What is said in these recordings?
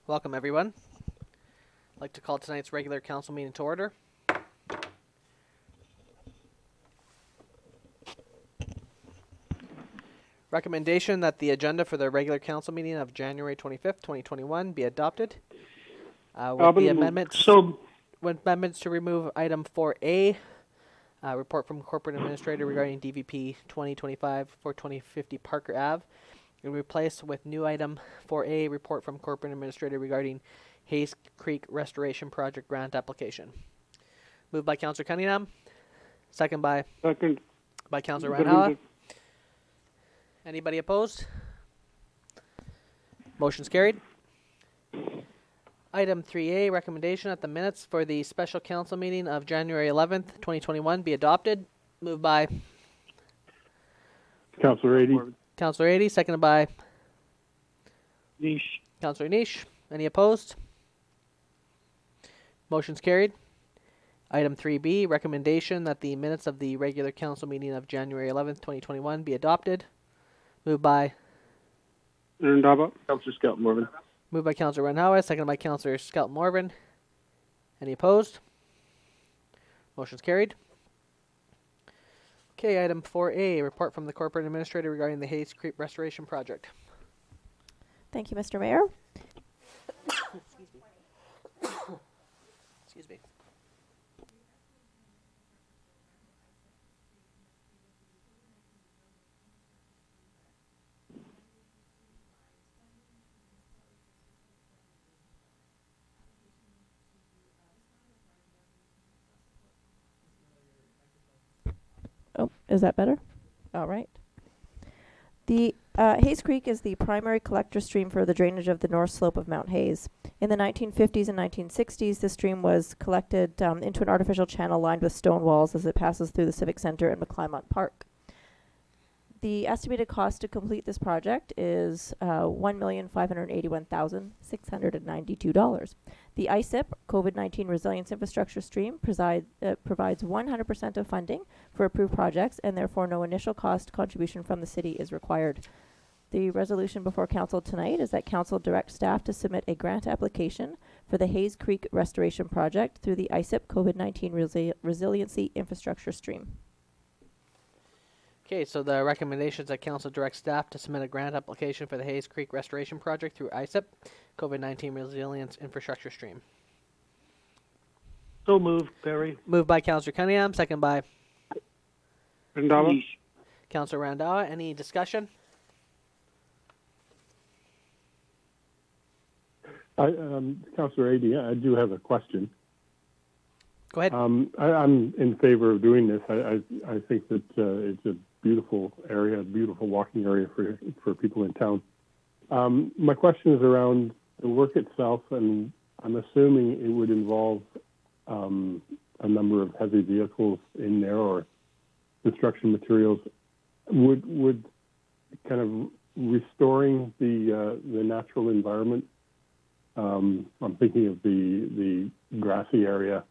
Welcome, everyone. I'd like to call tonight's regular council meeting to order. Recommendation that the agenda for the regular council meeting of January 25th, 2021 be adopted. With the amendments to remove item 4A, report from corporate administrator regarding DVP 2025-42050 Parker Ave, and replace with new item 4A, report from corporate administrator regarding Hayes Creek Restoration Project grant application. Moved by Councillor Cunningham. Second by Councillor Randhawa. Anybody opposed? Motion's carried. Item 3A, recommendation that the minutes for the special council meeting of January 11th, 2021 be adopted. Moved by Councillor Ady. Councillor Ady, seconded by Niche. Councillor Niche. Any opposed? Motion's carried. Item 3B, recommendation that the minutes of the regular council meeting of January 11th, 2021 be adopted. Moved by Councillor Skelton Morvan. Moved by Councillor Randhawa, seconded by Councillor Skelton Morvan. Any opposed? Motion's carried. Okay, item 4A, report from the corporate administrator regarding the Hayes Creek Restoration Project. Thank you, Mr. Mayor. Excuse me. Oh, is that better? All right. The Hayes Creek is the primary collector stream for the drainage of the north slope of Mount Hayes. In the 1950s and 1960s, the stream was collected into an artificial channel lined with stone walls as it passes through the Civic Center and McClymont Park. The estimated cost to complete this project is $1,581,692. The ISIP, COVID-19 Resilience Infrastructure Stream, provides 100% of funding for approved projects, and therefore no initial cost contribution from the city is required. The resolution before council tonight is that council direct staff to submit a grant application for the Hayes Creek Restoration Project through the ISIP COVID-19 Resiliency Infrastructure Stream. Okay, so the recommendations that council directs staff to submit a grant application for the Hayes Creek Restoration Project through ISIP, COVID-19 Resilience Infrastructure Stream. So moved, Perry. Moved by Councillor Cunningham, second by Niche. Councillor Randhawa. Any discussion? Councillor Ady, I do have a question. Go ahead. I'm in favor of doing this. I think that it's a beautiful area, a beautiful walking area for people in town. My question is around the work itself, and I'm assuming it would involve a number of heavy vehicles in there or construction materials. Would kind of restoring the natural environment, I'm thinking of the grassy area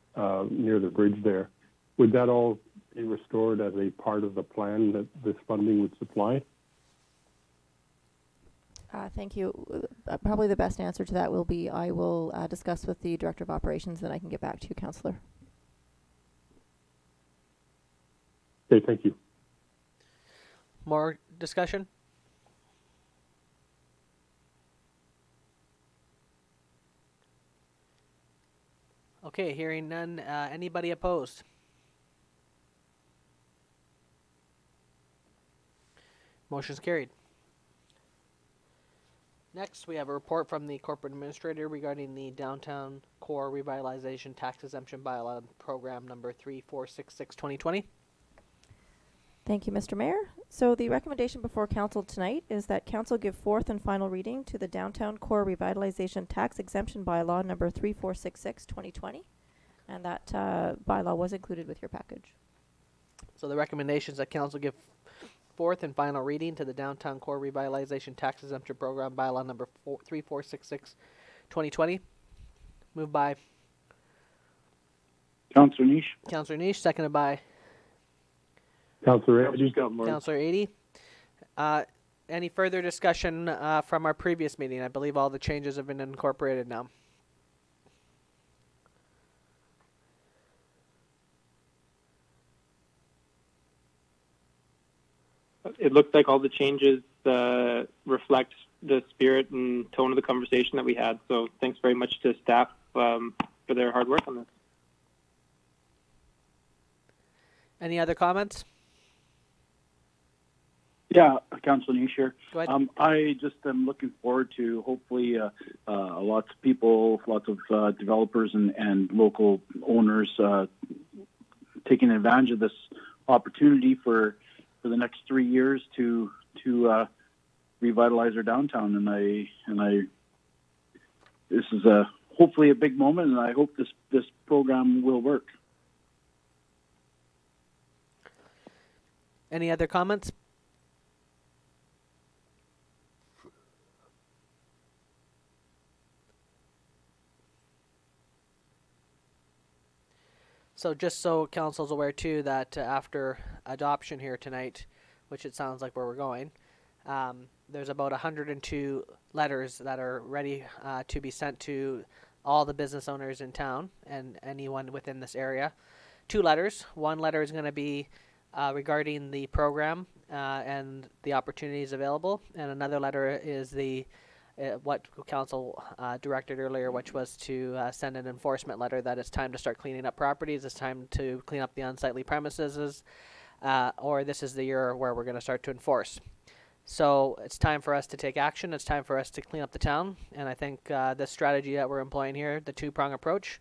near the bridge there, would that all be restored as a part of the plan that this funding would supply? Thank you. Probably the best answer to that will be I will discuss with the Director of Operations, then I can get back to you, Councillor. Okay, thank you. More discussion? Okay, hearing none. Anybody opposed? Motion's carried. Next, we have a report from the corporate administrator regarding the Downtown Core Revitalization Tax Exemption Bylaw Program number 3466-2020. Thank you, Mr. Mayor. So the recommendation before council tonight is that council give fourth and final reading to the Downtown Core Revitalization Tax Exemption Bylaw number 3466-2020, and that bylaw was included with your package. So the recommendations that council give fourth and final reading to the Downtown Core Revitalization Tax Exemption Program Bylaw number 3466-2020. Moved by Councillor Niche. Councillor Niche, seconded by Councillor Ady. Councillor Ady. any further discussion from our previous meeting? I believe all the changes have been incorporated now. It looks like all the changes reflect the spirit and tone of the conversation that we had. So thanks very much to staff for their hard work on this. Any other comments? Yeah, Councilor Nish here. Go ahead. I just am looking forward to hopefully lots of people, lots of developers and local owners taking advantage of this opportunity for the next 3 years to revitalize our downtown. And I this is hopefully a big moment, and I hope this program will work. Any other comments? So just so council's aware too that after adoption here tonight, which it sounds like where we're going, there's about 102 letters that are ready to be sent to all the business owners in town and anyone within this area. 2 letters. One letter is going to be regarding the program and the opportunities available, and another letter is the what council directed earlier, which was to send an enforcement letter that it's time to start cleaning up properties, it's time to clean up the unsightly premises, or this is the year where we're going to start to enforce. So it's time for us to take action. It's time for us to clean up the town, and I think this strategy that we're employing here, the 2-prong approach,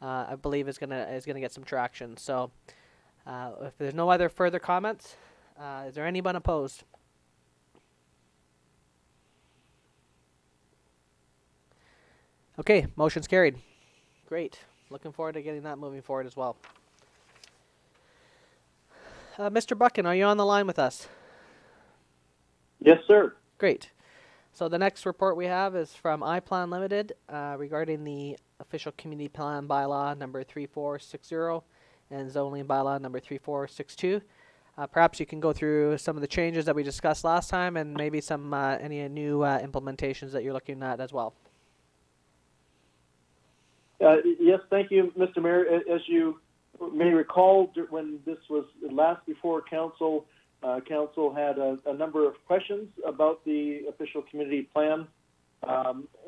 I believe is gonna get some traction. So if there's no other further comments, is there anyone opposed? Okay, motion's carried. Great. Looking forward to getting that moving forward as well. Mr. Buchan, are you on the line with us? Yes, sir. Great. So the next report we have is from iPlan Limited regarding the official community plan bylaw number 3460 and zoning bylaw number 3462. Perhaps you can go through some of the changes that we discussed last time and maybe some any new implementations that you're looking at as well. Yes, thank you, Mr. Mayor. As you may recall, when this was last before council, council had a number of questions about the official community plan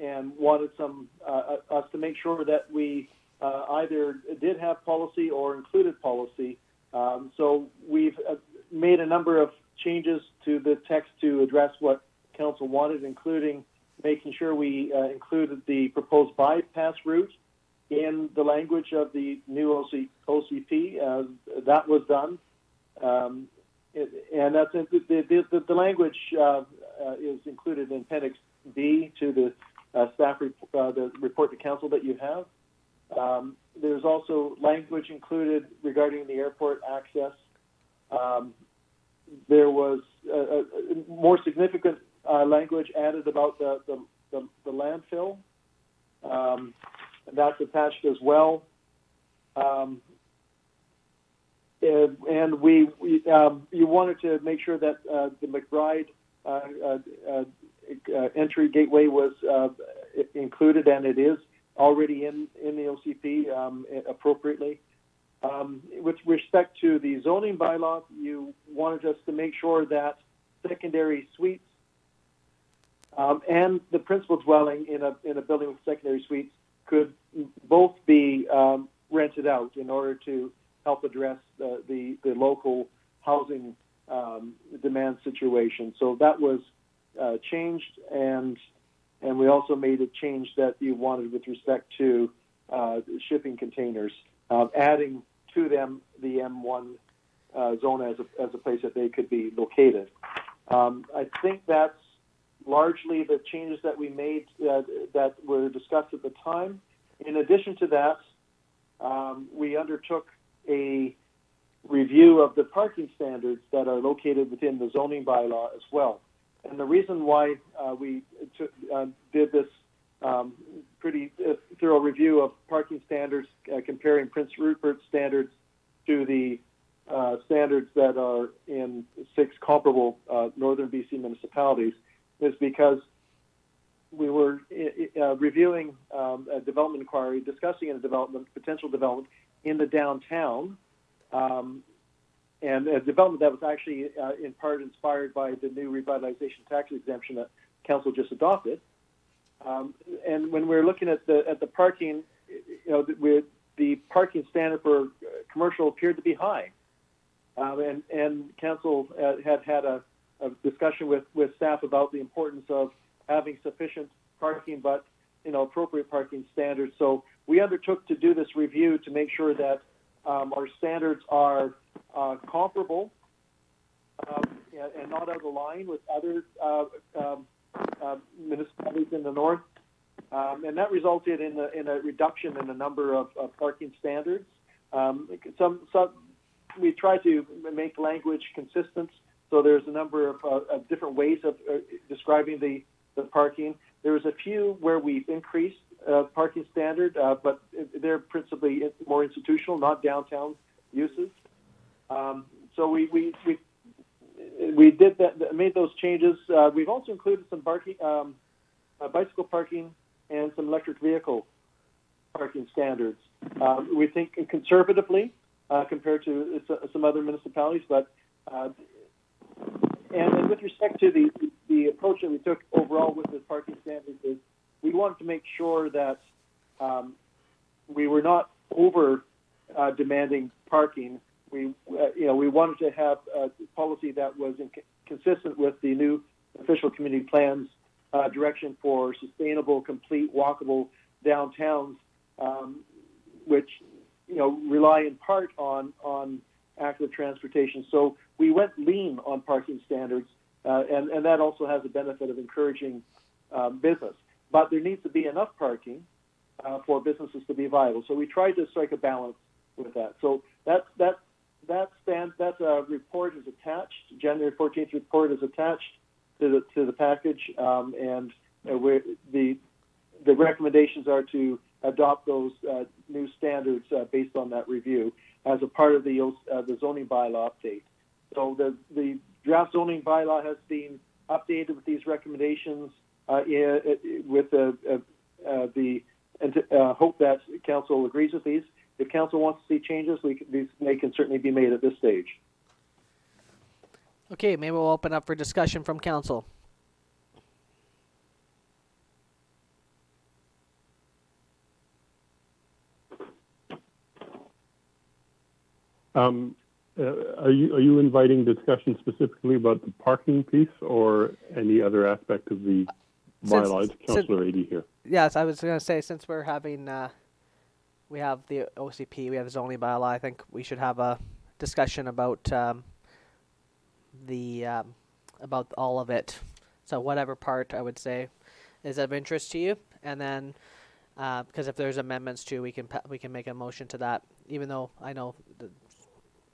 and wanted us to make sure that we either did have policy or included policy. So we've made a number of changes to the text to address what council wanted, including making sure we included the proposed bypass route in the language of the new OCP. That was done. And that's the language is included in Appendix B to the staff the report to council that you have. There's also language included regarding the airport access. There was more significant language added about the landfill. That's attached as well. And you wanted to make sure that the McBride entry gateway was included, and it is already in the OCP appropriately. With respect to the zoning bylaw, you wanted us to make sure that secondary suites and the principal dwelling in a building with secondary suites could both be rented out in order to help address the local housing demand situation. So that was changed, and we also made a change that you wanted with respect to shipping containers, adding to them the M1 zone as a place that they could be located. I think that's largely the changes that we made that were discussed at the time. In addition to that, we undertook a review of the parking standards that are located within the zoning bylaw as well. And the reason why we did this pretty thorough review of parking standards, comparing Prince Rupert standards to the standards that are in 6 comparable northern BC municipalities, is because we were reviewing a development inquiry, discussing a potential development in the downtown, and a development that was actually in part inspired by the new revitalization tax exemption that Council just adopted. And when we're looking at the parking, the parking standard for commercial appeared to be high, and Council had a discussion with staff about the importance of having sufficient parking, but appropriate parking standards. So we undertook to do this review to make sure that our standards are comparable and not out of line with other municipalities in the north. And that resulted in a reduction in the number of parking standards. We try to make language consistent, so there's a number of different ways of describing the parking. There's a few where we've increased parking standard, but they're principally more institutional, not downtown uses. So we did that, made those changes. We've also included some parking, bicycle parking, and some electric vehicle parking standards. We think conservatively compared to some other municipalities, but and with respect to the approach that we took overall with the parking standards, is we wanted to make sure that we were not over demanding parking. We wanted to have a policy that was consistent with the new official community plans direction for sustainable, complete, walkable downtowns, which rely in part on active transportation. So we went lean on parking standards, and that also has the benefit of encouraging business. But there needs to be enough parking for businesses to be viable. So we tried to strike a balance with that. So that report is attached. January 14th report is attached to the package, and the recommendations are to adopt those new standards based on that review as a part of the zoning bylaw update. So the draft zoning bylaw has been updated with these recommendations with the hope that Council agrees with these. If Council wants to see changes, they can certainly be made at this stage. Okay, maybe we'll open up for discussion from Council. Are you inviting discussion specifically about the parking piece or any other aspect of the bylaws? Councillor Adie here. Yes, I was going to say, since we're having, we have the OCP, we have the zoning bylaw, I think we should have a discussion about about all of it. So whatever part I would say is of interest to you, and then because if there's amendments too, we can make a motion to that. Even though I know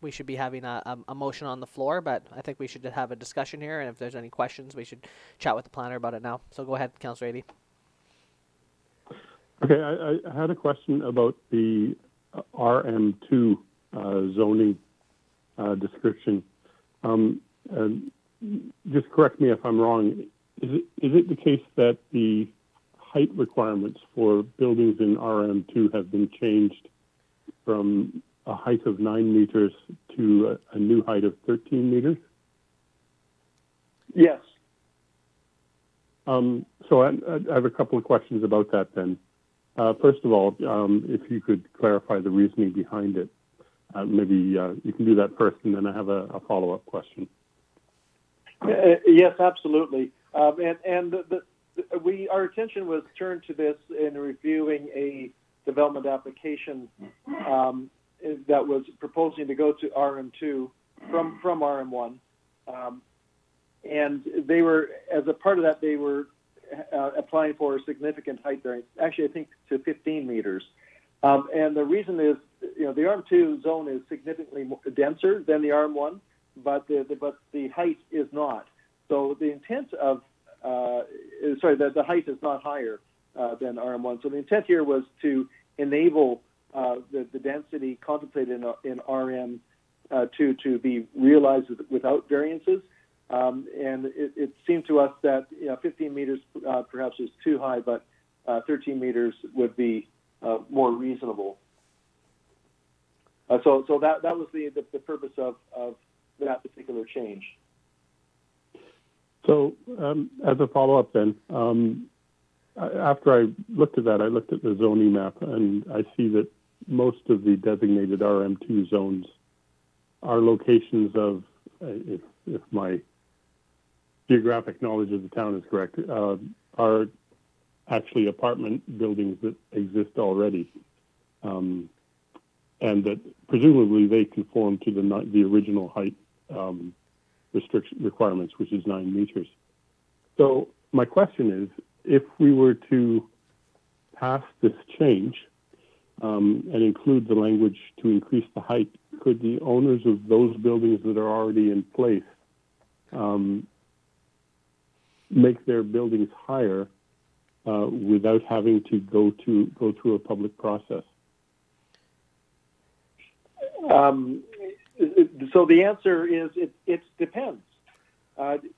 we should be having a motion on the floor, but I think we should have a discussion here, and if there's any questions, we should chat with the planner about it now. So go ahead, Councillor Adie. Okay, I had a question about the RM2 zoning description. Just correct me if I'm wrong. Is it the case that the height requirements for buildings in RM2 have been changed from a height of 9 meters to a new height of 13 meters? Yes. So I have a couple of questions about that then. First of all, if you could clarify the reasoning behind it. Maybe you can do that first, and then I have a follow-up question. Yes, absolutely. And our attention was turned to this in reviewing a development application that was proposing to go to RM2 from RM1. And they were, as a part of that, they were applying for a significant height variance, actually I think to 15 meters. And the reason is, the RM2 zone is significantly denser than the RM1, but the height is not. So the intent of, the height is not higher than RM1. So the intent here was to enable the density contemplated in RM2 to be realized without variances. and it seemed to us that 15 meters perhaps is too high, but 13 meters would be more reasonable. So that was the purpose of that particular change. So as a follow-up then, after I looked at that, I looked at the zoning map, and I see that most of the designated RM2 zones are locations of, if my geographic knowledge of the town is correct, are actually apartment buildings that exist already, and that presumably they conform to the original height requirements, which is 9 meters. So my question is, if we were to pass this change and include the language to increase the height, could the owners of those buildings that are already in place make their buildings higher without having to go through a public process? So the answer is it depends.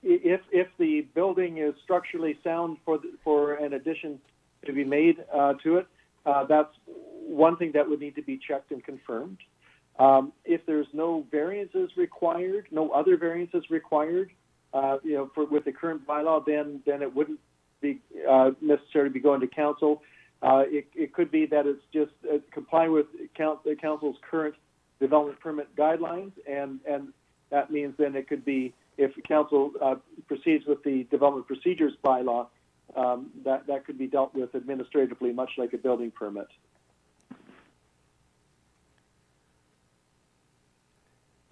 If the building is structurally sound for an addition to be made to it, that's one thing that would need to be checked and confirmed. If there's no variances required, no other variances required, with the current bylaw, then it wouldn't be necessarily be going to council. It could be that it's just comply with the council's current development permit guidelines, and that means then it could be, if council proceeds with the development procedures bylaw, that could be dealt with administratively, much like a building permit.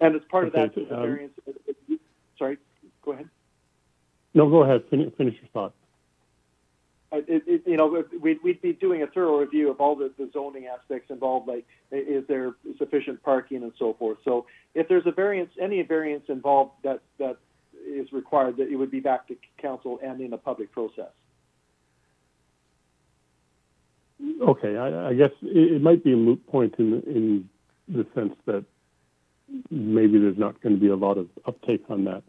And as part of that, the variance. Sorry, go ahead. No, go ahead. Finish your thought. We'd be doing a thorough review of all the zoning aspects involved, like is there sufficient parking and so forth. So if there's any variance involved that is required, that it would be back to council and in a public process. Okay, I guess it might be a moot point in the sense that maybe there's not going to be a lot of uptake on that.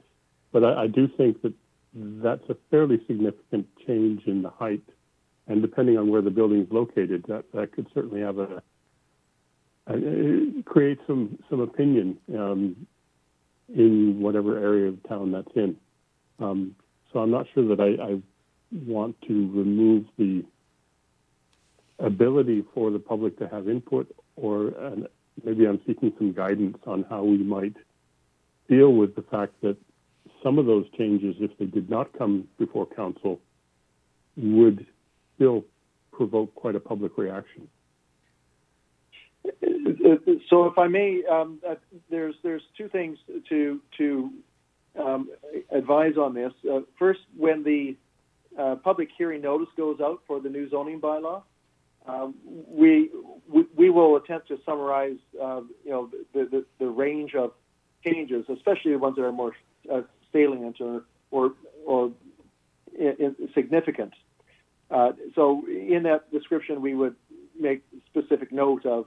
But I do think that that's a fairly significant change in the height, and depending on where the building is located, that could certainly have create some opinion in whatever area of town that's in. So I'm not sure that I want to remove the ability for the public to have input, or maybe I'm seeking some guidance on how we might deal with the fact that some of those changes, if they did not come before council, would still provoke quite a public reaction. So, if I may, there's two things to advise on this. First, when the public hearing notice goes out for the new zoning bylaw, we will attempt to summarize, the range of changes, especially the ones that are more salient or significant. So in that description, we would make specific note of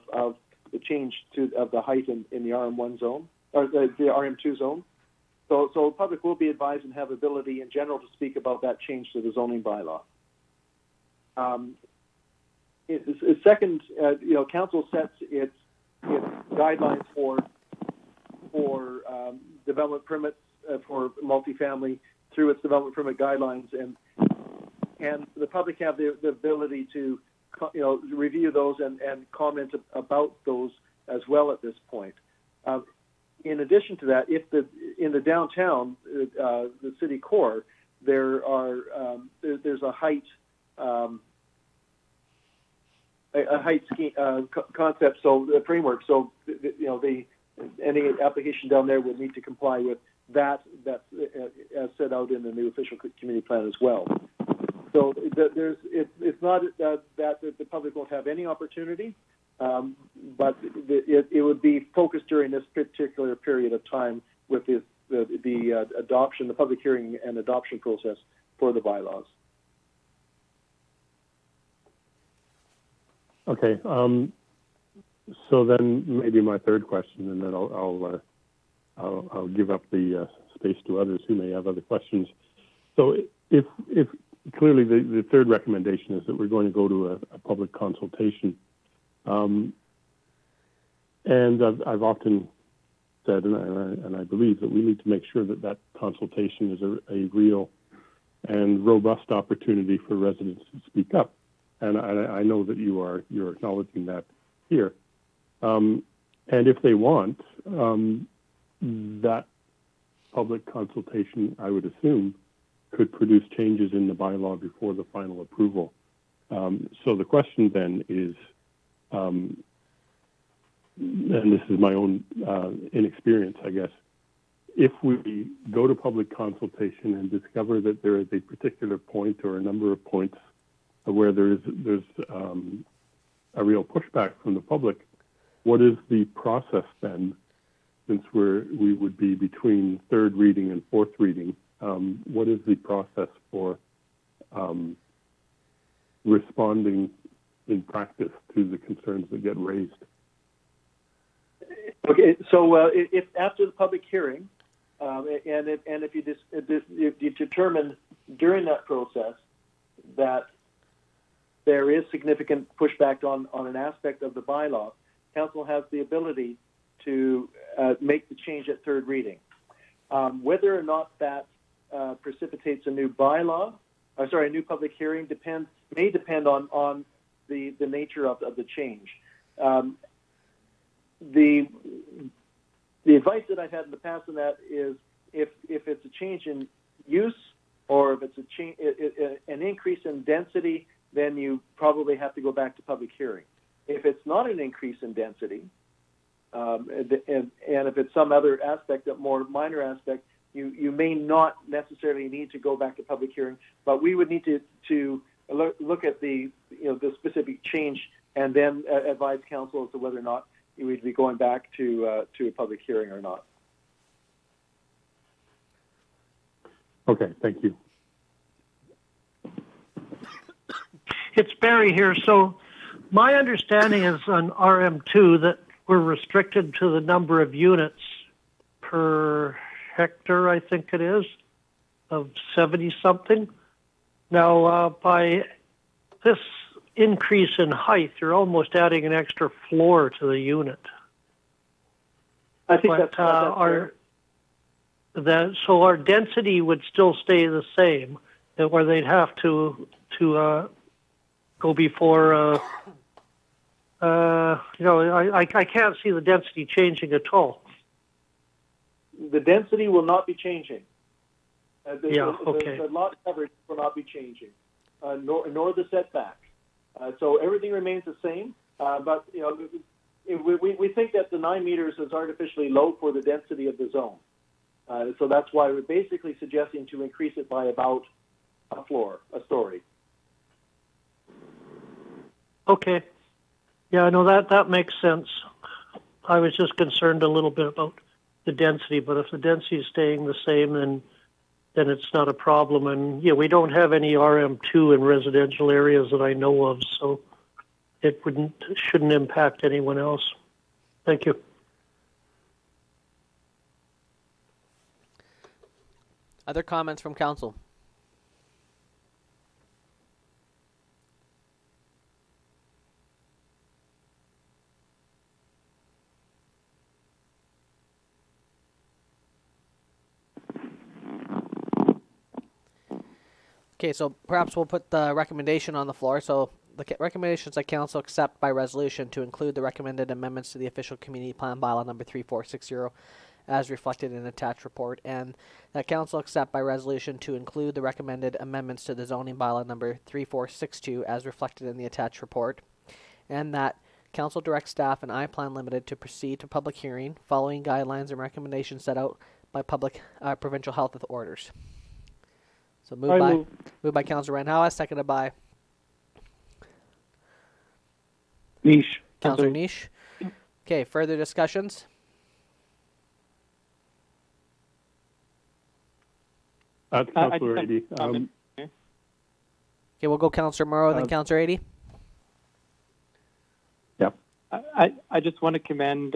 the change of the height in the RM1 zone, or the RM2 zone. So the public will be advised and have ability in general to speak about that change to the zoning bylaw. Second, council sets its guidelines for development permits for multifamily through its development permit guidelines, and the public have the ability to review those and comment about those as well at this point. In addition to that, in the downtown, the city core, there's a height scheme, concept, so the framework. So any application down there would need to comply with that's as set out in the new official community plan as well. So it's not that the public won't have any opportunity, but it would be focused during this particular period of time with the adoption, the public hearing and adoption process for the bylaws. Okay. So then maybe my third question, and then I'll give up the space to others who may have other questions. So if clearly the third recommendation is that we're going to go to a public consultation. And I've often said, and I believe that we need to make sure that consultation is a real and robust opportunity for residents to speak up. And I know that you're acknowledging that here. And if they want, that public consultation, I would assume, could produce changes in the bylaw before the final approval. So the question then is, and this is my own inexperience, I guess, if we go to public consultation and discover that there is a particular point or a number of points where there's a real pushback from the public, what is the process then, since we would be between third reading and fourth reading? What is the process for responding in practice to the concerns that get raised? Okay, so if after the public hearing, if you determine during that process that there is significant pushback on an aspect of the bylaw, council has the ability to make the change at third reading. Whether or not that precipitates a new bylaw, a new public hearing may depend on the nature of the change. The advice that I've had in the past on that is if it's a change in use or if it's an increase in density, then you probably have to go back to public hearing. If it's not an increase in density, and if it's some other aspect, a more minor aspect, you may not necessarily need to go back to public hearing, but we would need to look at the specific change and then advise council as to whether or not you would be going back to a public hearing or not. Okay, thank you. It's Barry here. So my understanding is on RM2 that we're restricted to the number of units per hectare, I think it is, of 70-something. Now, by this increase in height, you're almost adding an extra floor to the unit. I think but, so our density would still stay the same, where they'd have to go before. I can't see the density changing at all. The density will not be changing. Okay. The lot coverage will not be changing, nor the setback. So everything remains the same. But we think that the 9 meters is artificially low for the density of the zone. So that's why we're basically suggesting to increase it by about a story. Okay. Yeah, no, that makes sense. I was just concerned a little bit about the density, but if the density is staying the same, then it's not a problem. And yeah, we don't have any RM2 in residential areas that I know of, so it shouldn't impact anyone else. Thank you. Other comments from council? Okay, so perhaps we'll put the recommendation on the floor. So the recommendations that council accept by resolution to include the recommended amendments to the official community plan bylaw number 3460 as reflected in attached report, and that council accept by resolution to include the recommended amendments to the zoning bylaw number 3462 as reflected in the attached report, and that council directs staff and iPlan Limited to proceed to public hearing following guidelines and recommendations set out by provincial health orders. So moved by Councillor Randhawa, seconded by Niche. Councillor Niche. Okay, further discussions? Councillor Ady. Okay, we'll go Councillor Morrow, then Councillor Ady. I just want to commend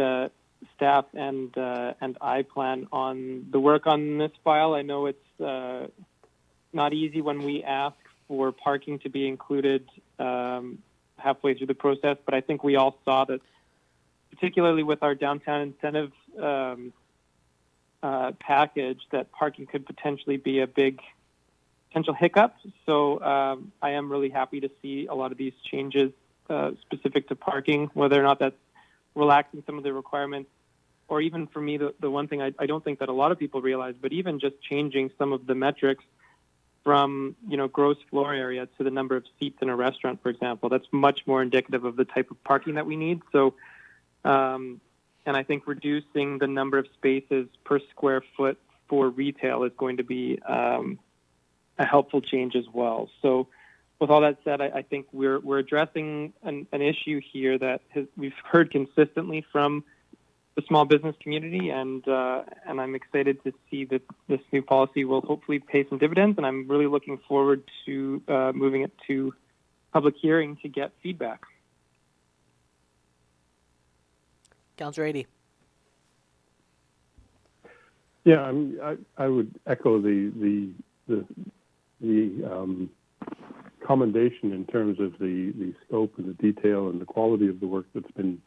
staff and I plan on the work on this file. I know it's not easy when we ask for parking to be included halfway through the process, but I think we all saw that, particularly with our downtown incentive package, that parking could potentially be a big potential hiccup. So I am really happy to see a lot of these changes specific to parking, whether or not that's relaxing some of the requirements, or even for me, the one thing I don't think that a lot of people realize, but even just changing some of the metrics from, gross floor area to the number of seats in a restaurant, for example, that's much more indicative of the type of parking that we need. So, and I think reducing the number of spaces per square foot for retail is going to be a helpful change as well. So with all that said, I think we're addressing an issue here that we've heard consistently from the small business community, and I'm excited to see that this new policy will hopefully pay some dividends, and I'm really looking forward to moving it to public hearing to get feedback. Councillor Adie. Yeah, I would echo the commendation in terms of the scope and the detail and the quality of the work that's been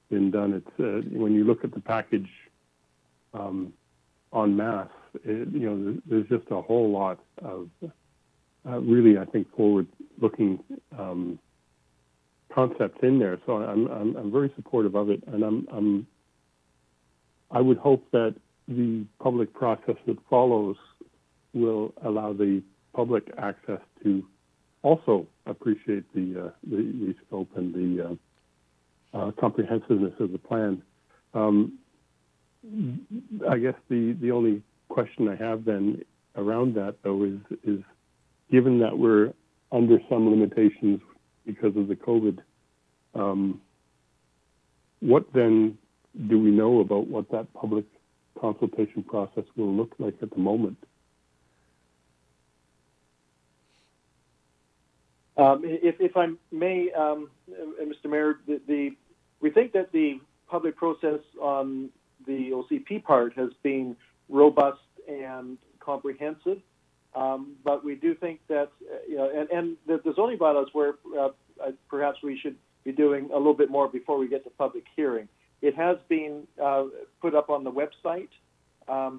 done. It's when you look at the package en masse, there's just a whole lot of really, I think, forward-looking concepts in there. So I'm very supportive of it, and I would hope that the public process that follows will allow the public access to also appreciate the scope and the comprehensiveness of the plan. I guess the only question I have then around that, though, is given that we're under some limitations because of the COVID, what then do we know about what that public consultation process will look like at the moment? If I may, Mr. Mayor, we think that the public process on the OCP part has been robust and comprehensive, but we do think that, and the zoning bylaws where perhaps we should be doing a little bit more before we get to public hearing. It has been put up on the website. I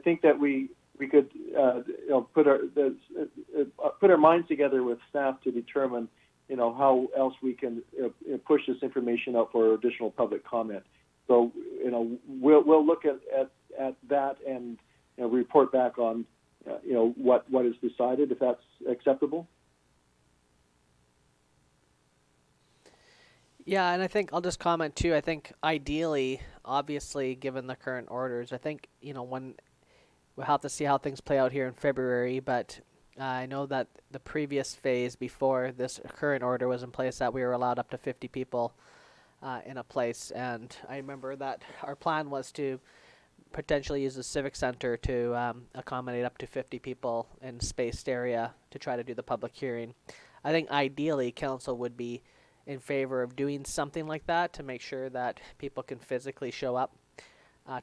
think that we could put our minds together with staff to determine how else we can push this information out for additional public comment. So we'll look at that and report back on what is decided, if that's acceptable. Yeah, and I think I'll just comment too. I think ideally, obviously, given the current orders, I think when we'll have to see how things play out here in February, but I know that the previous phase before this current order was in place that we were allowed up to 50 people in a place, and I remember that our plan was to potentially use the Civic Center to accommodate up to 50 people in spaced area to try to do the public hearing. I think ideally Council would be in favor of doing something like that to make sure that people can physically show up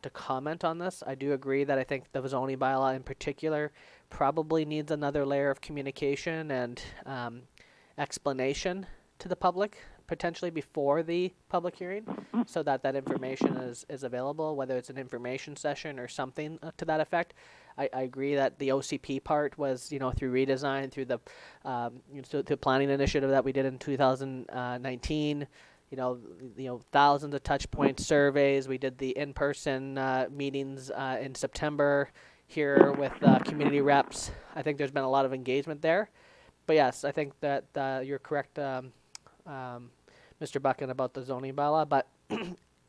to comment on this. I do agree that I think the zoning bylaw in particular probably needs another layer of communication and explanation to the public, potentially before the public hearing, so that information is available, whether it's an information session or something to that effect. I agree that the OCP part was, through redesign, through the planning initiative that we did in 2019, thousands of touch point surveys. We did the in-person meetings in September here with community reps. I think there's been a lot of engagement there. But yes, I think that you're correct, Mr. Buchan, about the zoning bylaw, but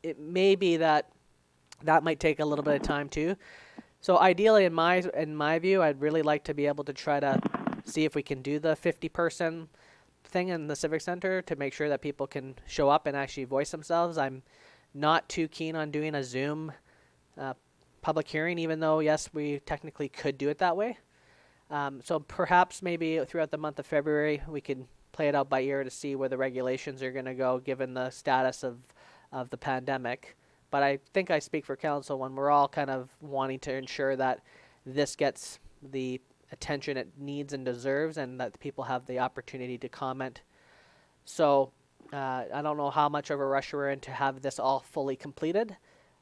it may be that might take a little bit of time too. So ideally, in my view, I'd really like to be able to try to see if we can do the 50-person thing in the Civic Center to make sure that people can show up and actually voice themselves. I'm not too keen on doing a Zoom public hearing, even though, yes, we technically could do it that way. So perhaps maybe throughout the month of February, we can play it out by ear to see where the regulations are going to go, given the status of of the pandemic. But I think I speak for council when we're all kind of wanting to ensure that this gets the attention it needs and deserves, and that people have the opportunity to comment. So I don't know how much of a rush we're in to have this all fully completed,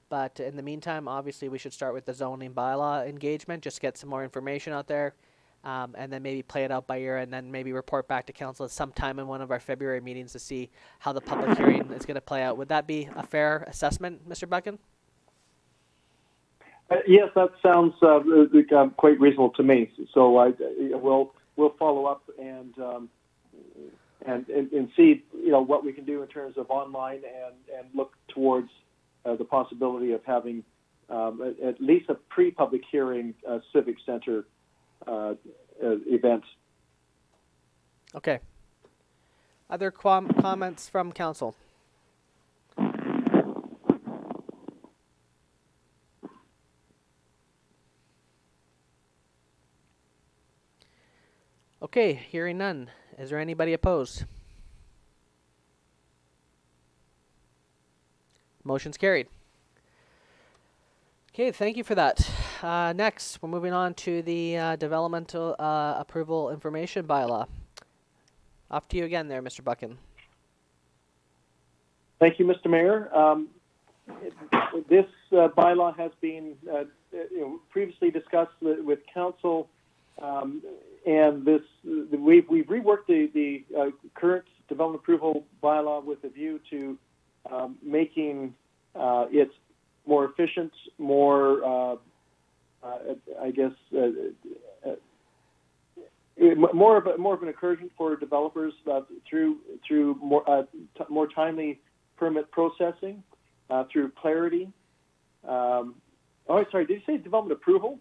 but in the meantime, obviously we should start with the zoning bylaw engagement, just get some more information out there, and then maybe play it out by ear, and then maybe report back to council at some time in one of our February meetings to see how the public hearing is going to play out. Would that be a fair assessment, Mr. Buchan? Yes, that sounds quite reasonable to me. So we'll follow up and see what we can do in terms of online and look towards the possibility of having at least a pre-public hearing civic center event. Okay. Other comments from council? Okay, hearing none. Is there anybody opposed? Motion's carried. Okay, thank you for that. Next, we're moving on to the developmental approval information bylaw. Off to you again there, Mr. Buchan. Thank you, Mr. Mayor. This bylaw has been previously discussed with council, and we've reworked the current development approval bylaw with a view to making it more efficient, more more of an encouragement for developers through more timely permit processing, through clarity. Did you say development approval?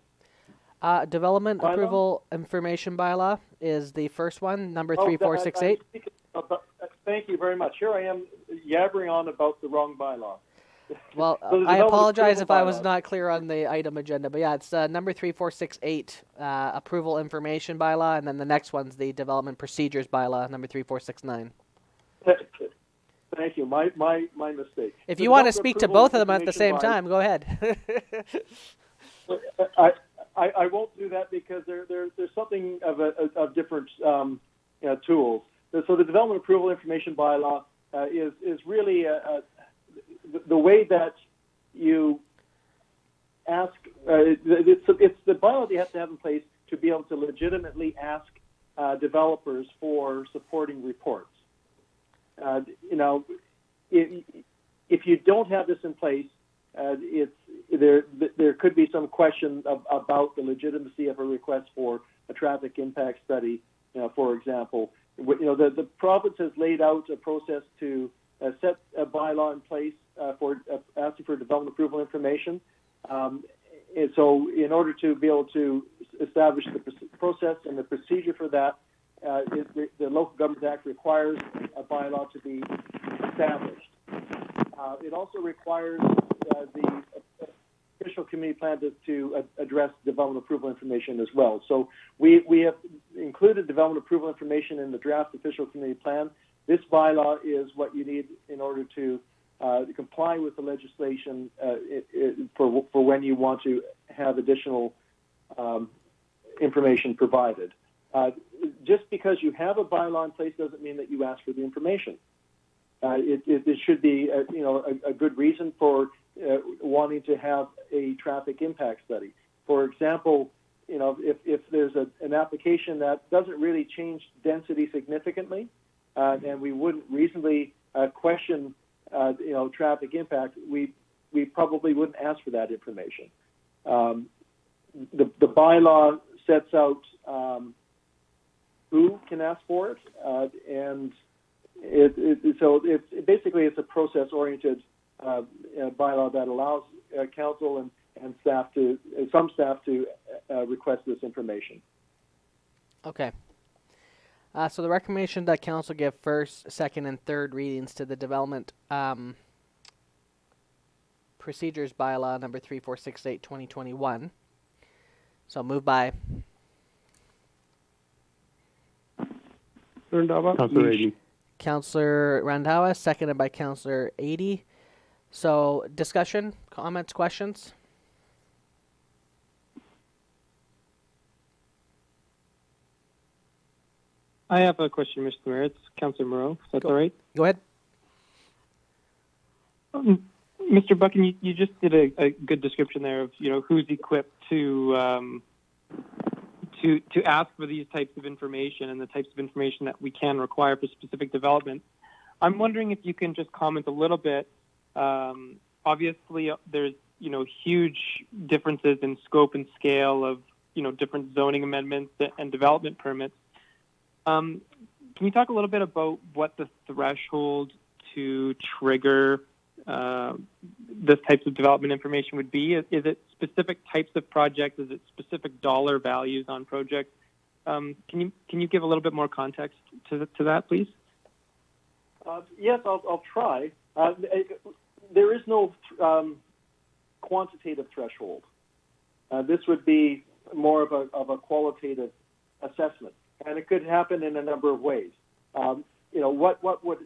Development bylaw? approval information bylaw is the first one, number 3468. Thank you very much. Here I am yabbering on about the wrong bylaw. Well, So I apologize if I was bylaw. not clear on the item agenda, but yeah, it's number 3468, approval information bylaw, and then the next one's the development procedures bylaw, number 3469. Thank you. My mistake. If The you want to development speak to approval both of them at the same information time, go ahead. I won't do that because there's something of different tools. So the development approval information bylaw is really the way that you ask. It's the bylaw that you have to have in place to be able to legitimately ask developers for supporting reports. If you don't have this in place, there could be some question about the legitimacy of a request for a traffic impact study, for example. The province has laid out a process to set a bylaw in place for asking for development approval information. And so in order to be able to establish the process and the procedure for that, the Local Government Act requires a bylaw to be established. It also requires the official community plan to address development approval information as well. So we have included development approval information in the draft official community plan. This bylaw is what you need in order to comply with the legislation for when you want to have additional information provided. Just because you have a bylaw in place doesn't mean that you ask for the information. It should be a good reason for wanting to have a traffic impact study. For example, if there's an application that doesn't really change density significantly, and we wouldn't reasonably question traffic impact, we probably wouldn't ask for that information. The bylaw sets out who can ask for it, and it's a process-oriented bylaw that allows council and some staff to request this information. Okay. So the recommendation that council give first, second, and third readings to the development procedures bylaw number 3468 2021. So moved by Councilor 80. Councillor Randhawa, seconded by Councillor 80. So discussion, comments, questions? I have a question, Mr. Mayor. It's Councillor Moreau. If that's all right. Go ahead. Mr. Buchan, you just did a good description there of who's equipped to ask for these types of information and the types of information that we can require for specific development. I'm wondering if you can just comment a little bit. Obviously, there's huge differences in scope and scale of different zoning amendments and development permits. Can you talk a little bit about what the threshold to trigger this types of development information would be? Is it specific types of projects? Is it specific dollar values on projects? Can you give a little bit more context to that, please? Yes, I'll try. There is no quantitative threshold. This would be more of a qualitative assessment, and it could happen in a number of ways. What would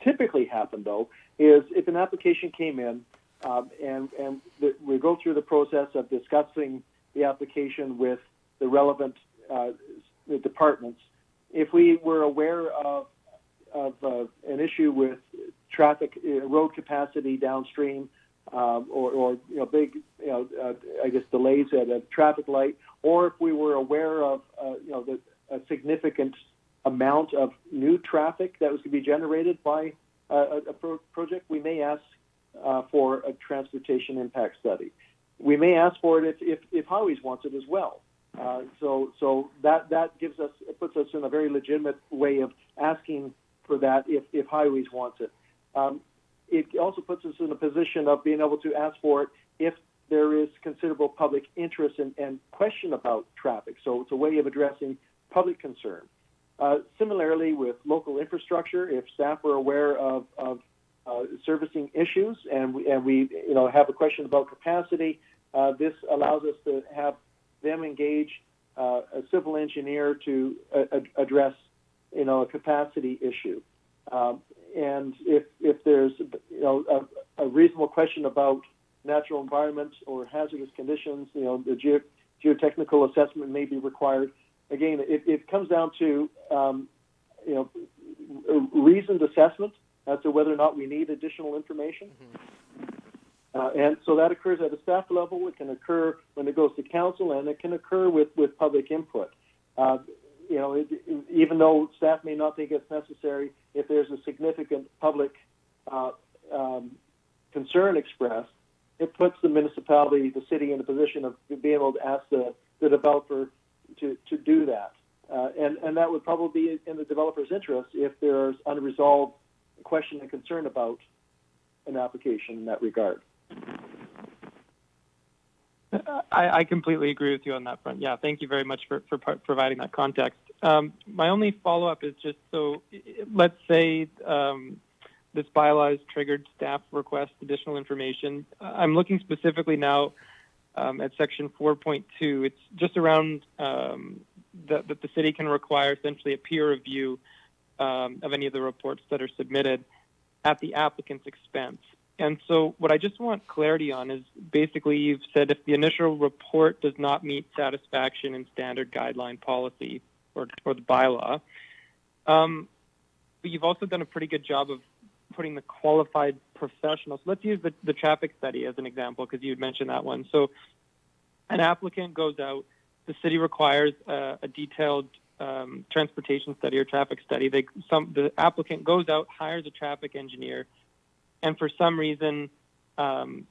typically happen, though, is if an application came in and we go through the process of discussing the application with the relevant the departments, if we were aware of an issue with traffic, road capacity downstream, or big, I guess delays at a traffic light, or if we were aware of a significant amount of new traffic that was to be generated by a project, we may ask for a transportation impact study. We may ask for it if Highways wants it as well. So that puts us in a very legitimate way of asking for that if Highways wants it. It also puts us in a position of being able to ask for it if there is considerable public interest and question about traffic. So it's a way of addressing public concern. Similarly, with local infrastructure, if staff are aware of servicing issues and we have a question about capacity, this allows us to have them engage a civil engineer to address a capacity issue. And if there's a reasonable question about natural environment or hazardous conditions, the geotechnical assessment may be required. Again, it comes down to a reasoned assessment as to whether or not we need additional information. And so that occurs at a staff level. It can occur when it goes to council, and it can occur with public input. Even though staff may not think it's necessary, if there's a significant public concern expressed, it puts the municipality, the city, in a position of being able to ask the developer to do that. And that would probably be in the developer's interest if there's unresolved question and concern about an application in that regard. I completely agree with you on that front. Yeah, thank you very much for providing that context. My only follow-up is just, so let's say this bylaw has triggered staff request additional information. I'm looking specifically now at section 4.2. It's just around that the city can require essentially a peer review of any of the reports that are submitted at the applicant's expense. And so what I just want clarity on is basically you've said if the initial report does not meet satisfaction in standard guideline policy or the bylaw, but you've also done a pretty good job of putting the qualified professionals. Let's use the traffic study as an example because you had mentioned that one. So an applicant goes out, the city requires a detailed transportation study or traffic study. The applicant goes out, hires a traffic engineer, and for some reason,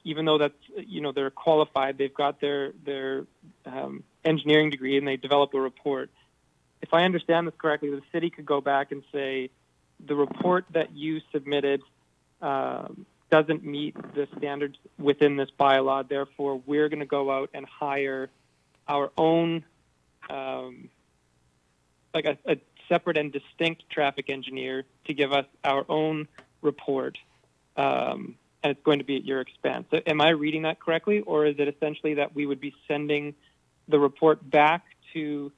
even though that's they're qualified, they've got their engineering degree and they develop a report. If I understand this correctly, the city could go back and say the report that you submitted doesn't meet the standards within this bylaw. Therefore, we're going to go out and hire our own, like a separate and distinct traffic engineer to give us our own report. And it's going to be at your expense. Am I reading that correctly, or is it essentially that we would be sending the report back to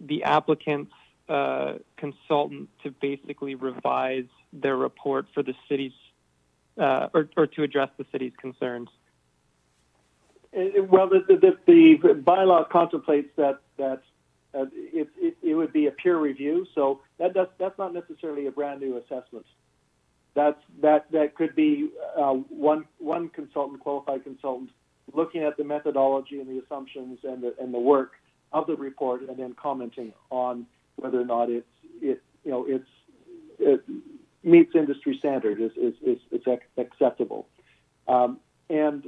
the applicant's consultant to basically revise their report for the city's or to address the city's concerns? Well, the bylaw contemplates that it would be a peer review, so that's not necessarily a brand new assessment. That could be one consultant, qualified consultant, looking at the methodology and the assumptions and the work of the report, and then commenting on whether or not it meets industry standard, is acceptable. And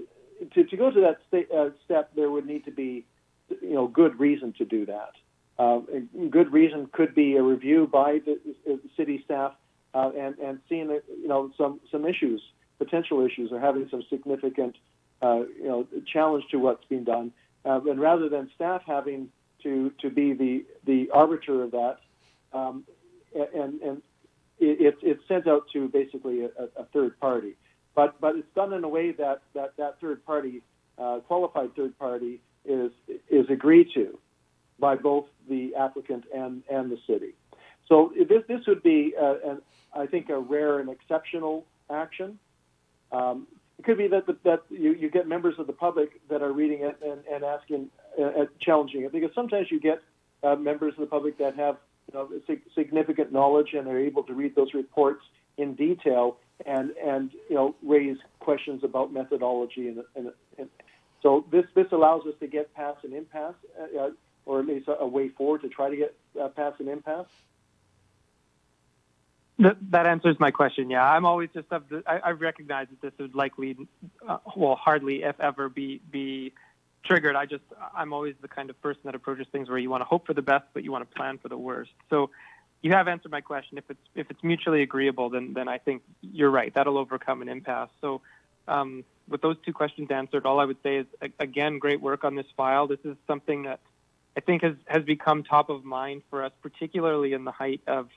to go to that step, there would need to be good reason to do that. A good reason could be a review by the city staff and seeing that some issues, potential issues, are having some significant challenge to what's being done, and rather than staff having to be the arbiter of that, and it's sent out to basically a third party, but it's done in a way that third party, qualified third party, is agreed to by both the applicant and the city. So this would be, I think, a rare and exceptional action. It could be that you get members of the public that are reading it and asking, challenging it, because sometimes you get members of the public that have significant knowledge and are able to read those reports in detail and raise questions about methodology and so this allows us to get past an impasse, or at least a way forward to try to get past an impasse. That answers my question. Yeah, I'm always just I recognize that this would likely, hardly if ever be triggered. I'm always the kind of person that approaches things where you want to hope for the best, but you want to plan for the worst. So you have answered my question. If it's mutually agreeable, then I think you're right. That'll overcome an impasse. So with those two questions answered, all I would say is, again, great work on this file. This is something that I think has become top of mind for us, particularly in the height of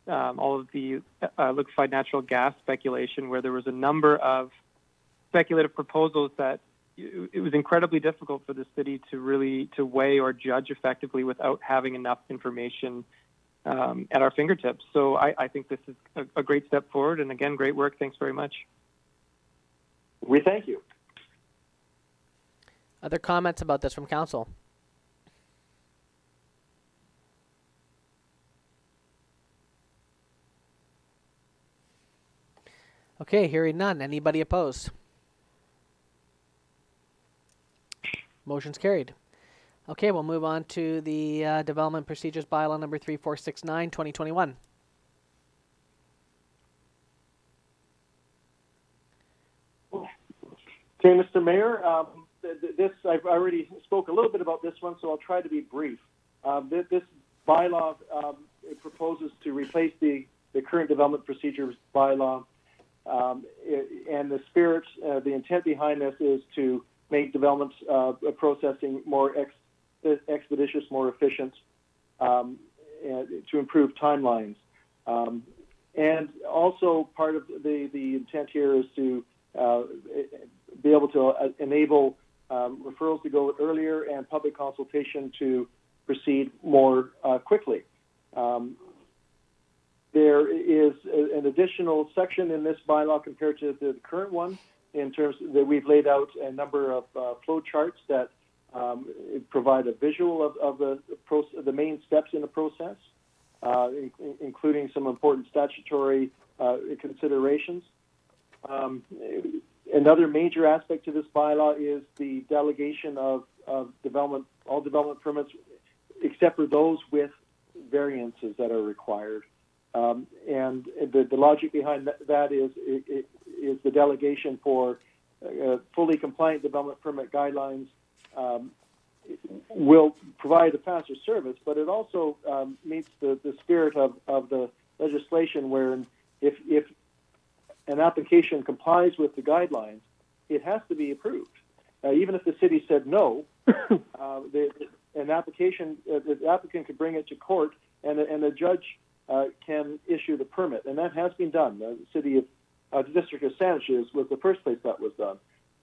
all of the liquefied natural gas speculation, where there was a number of speculative proposals that it was incredibly difficult for the city to weigh or judge effectively without having enough information at our fingertips. So I think this is a great step forward, and again, great work. Thanks very much. We thank you. Other comments about this from council? Okay, hearing none. Anybody opposed? Motion's carried. Okay, we'll move on to the Development Procedures Bylaw number 3469, 2021. Okay, Mr. Mayor, I've already spoke a little bit about this one, so I'll try to be brief. This bylaw it proposes to replace the current Development Procedures Bylaw, and the spirit, the intent behind this is to make development processing more expeditious, more efficient, and to improve timelines. And also part of the intent here is to be able to enable referrals to go earlier and public consultation to proceed more quickly. There is an additional section in this bylaw compared to the current one, in terms that we've laid out a number of flow charts that provide a visual of the main steps in the process, including some important statutory considerations. Another major aspect to this bylaw is the delegation of development, all development permits, except for those with variances that are required. And the logic behind that is the delegation for fully compliant development permit guidelines will provide a faster service, but it also meets the spirit of the legislation, where if an application complies with the guidelines, it has to be approved. Even if the city said no, the applicant could bring it to court, and the judge can issue the permit, and that has been done. The district of Sanchez was the first place that was done.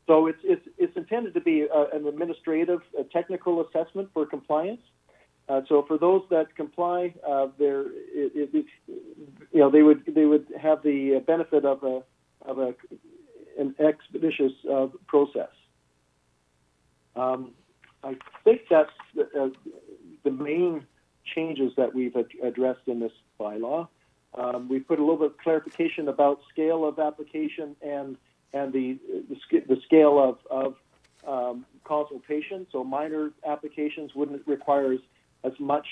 So it's intended to be an administrative, technical assessment for compliance. So for those that comply, they would have the benefit of an expeditious process. I think that's the main changes that we've addressed in this bylaw. We put a little bit of clarification about scale of application and the scale of consultation. So minor applications wouldn't require as much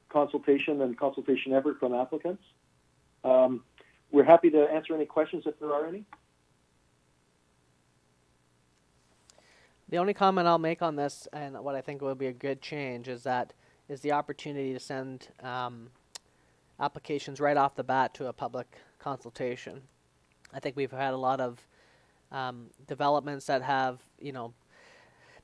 consultation and consultation effort from applicants. We're happy to answer any questions if there are any. The only comment I'll make on this, and what I think will be a good change, is the opportunity to send applications right off the bat to a public consultation. I think we've had a lot of developments that have,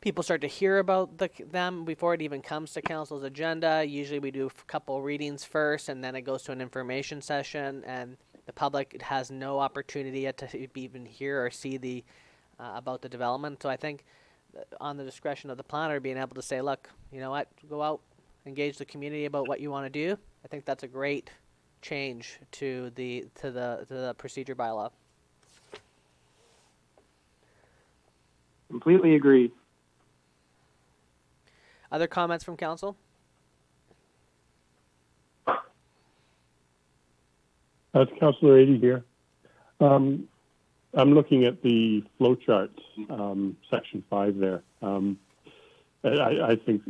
people start to hear about them before it even comes to council's agenda. Usually we do a couple readings first, and then it goes to an information session, and the public has no opportunity yet to even hear or see about the development. So I think on the discretion of the planner, being able to say, look, you know what, go out, engage the community about what you want to do. I think that's a great change to the procedure bylaw. Completely agree. Other comments from council? That's Councillor Adie here. I'm looking at the flow charts, section 5 there. I think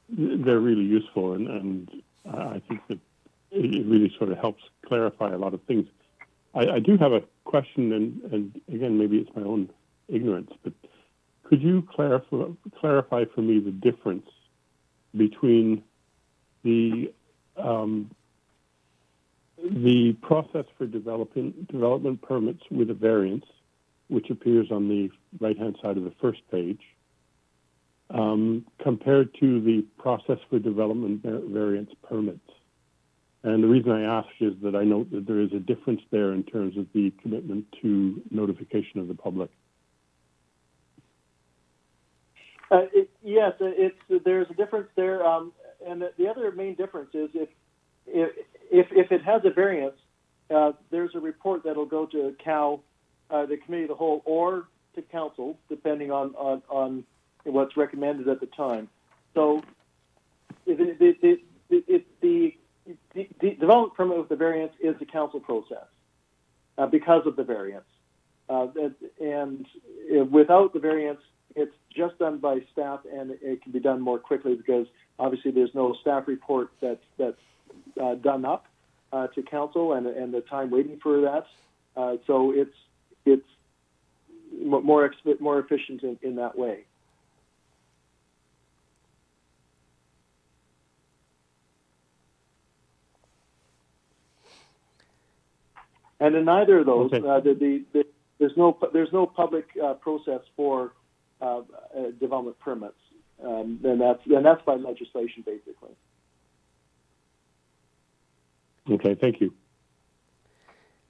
they're really useful, and I think that it really sort of helps clarify a lot of things. I do have a question, and again, maybe it's my own ignorance, but could you clarify for me the difference between the process for development permits with a variance, which appears on the right-hand side of the first page, compared to the process for development variance permits? And the reason I ask is that I note that there is a difference there in terms of the commitment to notification of the public. Yes, there's a difference there, and the other main difference is if it has a variance, there's a report that'll go to the committee of the whole, or to council, depending on what's recommended at the time. So the development permit with the variance is the council process because of the variance, and without the variance, it's just done by staff, and it can be done more quickly because obviously there's no staff report that's done up to council and the time waiting for that. So it's more efficient in that way. And in neither of those, okay. There's no public process for development permits, and that's by legislation, basically. Okay, thank you.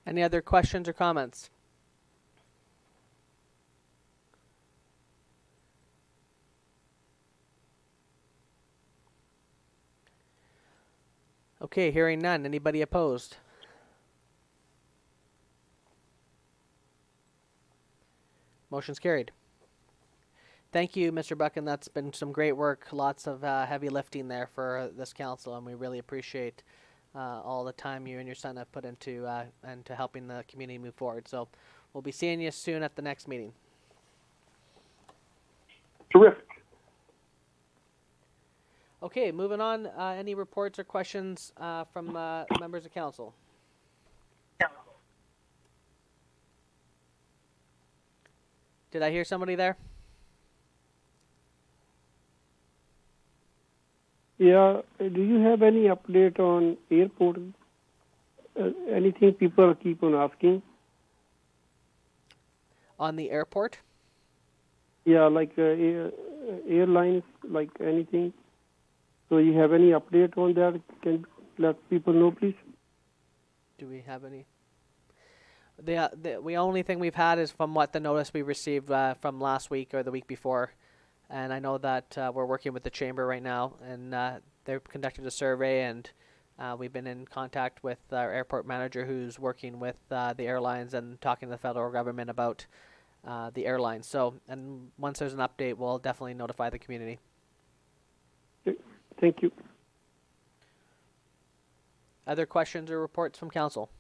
Any other questions or comments? Okay, hearing none. Anybody opposed? Motion's carried. Thank you, Mr. Buchan. That's been some great work. Lots of heavy lifting there for this council, and we really appreciate all the time you and your son have put into helping the community move forward. So we'll be seeing you soon at the next meeting. Terrific. Okay, moving on. Any reports or questions from members of council? Did I hear somebody there? Yeah, do you have any update on airport? Anything people keep on asking? On the airport? Yeah, like airlines, like anything. So you have any update on that? Can let people know, please? Do we have any? The only thing we've had is from what the notice we received from last week or the week before. And I know that we're working with the chamber right now, and they're conducting a survey, and We've been in contact with our airport manager, who's working with the airlines and talking to the federal government about the airlines. So, and once there's an update, we'll definitely notify the community. Okay. Thank you. Other questions or reports from council?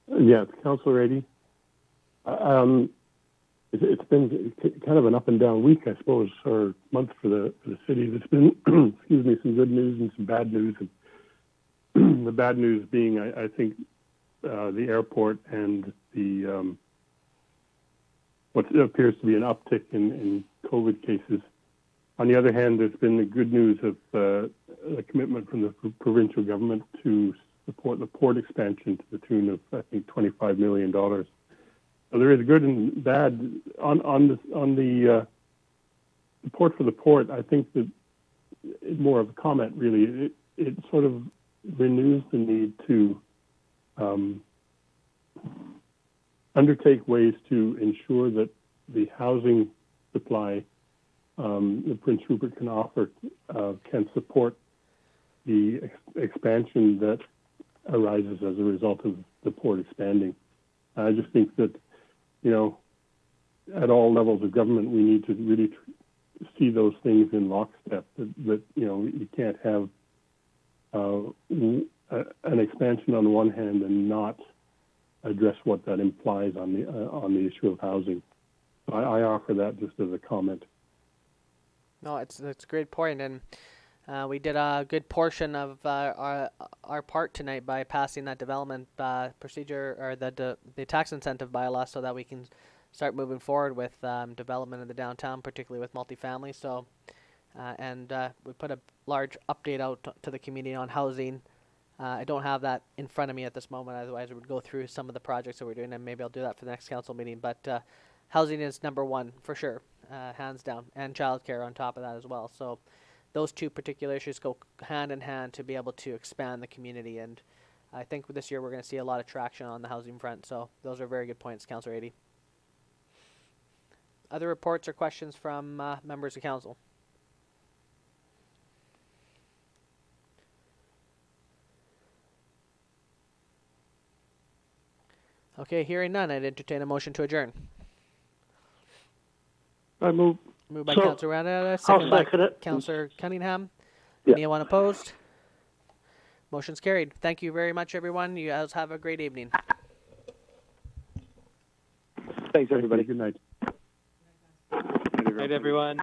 Yes, Councillor Rady. It's been kind of an up and down week, I suppose, or month for the city. There's been, excuse me, some good news and some bad news. And the bad news being, I think, the airport and the what appears to be an uptick in COVID cases. On the other hand, there's been the good news of the commitment from the provincial government to support the port expansion to the tune of, I think, $25 million. So there is good and bad on the support for the port. I think that it's more of a comment, really. It sort of renews the need to undertake ways to ensure that the housing supply that Prince Rupert can offer can support the expansion that arises as a result of the port expanding. I just think that, at all levels of government, we need to really see those things in lockstep. That you can't have an expansion on the one hand and not address what that implies on the issue of housing. I offer that just as a comment. No, it's a great point, and we did a good portion of our part tonight by passing that development procedure, or the tax incentive bylaw, so that we can start moving forward with development in the downtown, particularly with multifamily. So, and we put a large update out to the community on housing. I don't have that in front of me at this moment, otherwise I would go through some of the projects that we're doing, and maybe I'll do that for the next council meeting. But housing is number one for sure, hands down, and childcare on top of that as well. So those two particular issues go hand in hand to be able to expand the community, and I think this year we're going to see a lot of traction on the housing front. So those are very good points, Councillor Adey. Other reports or questions from members of council? Okay, hearing none, I'd entertain a motion to adjourn. I move. Moved by Councillor Randa, second by Councillor Cunningham. Yeah. Anyone opposed? Motion's carried. Thank you very much, everyone. You guys have a great evening. Thanks, everybody. Good night. Good night, everyone.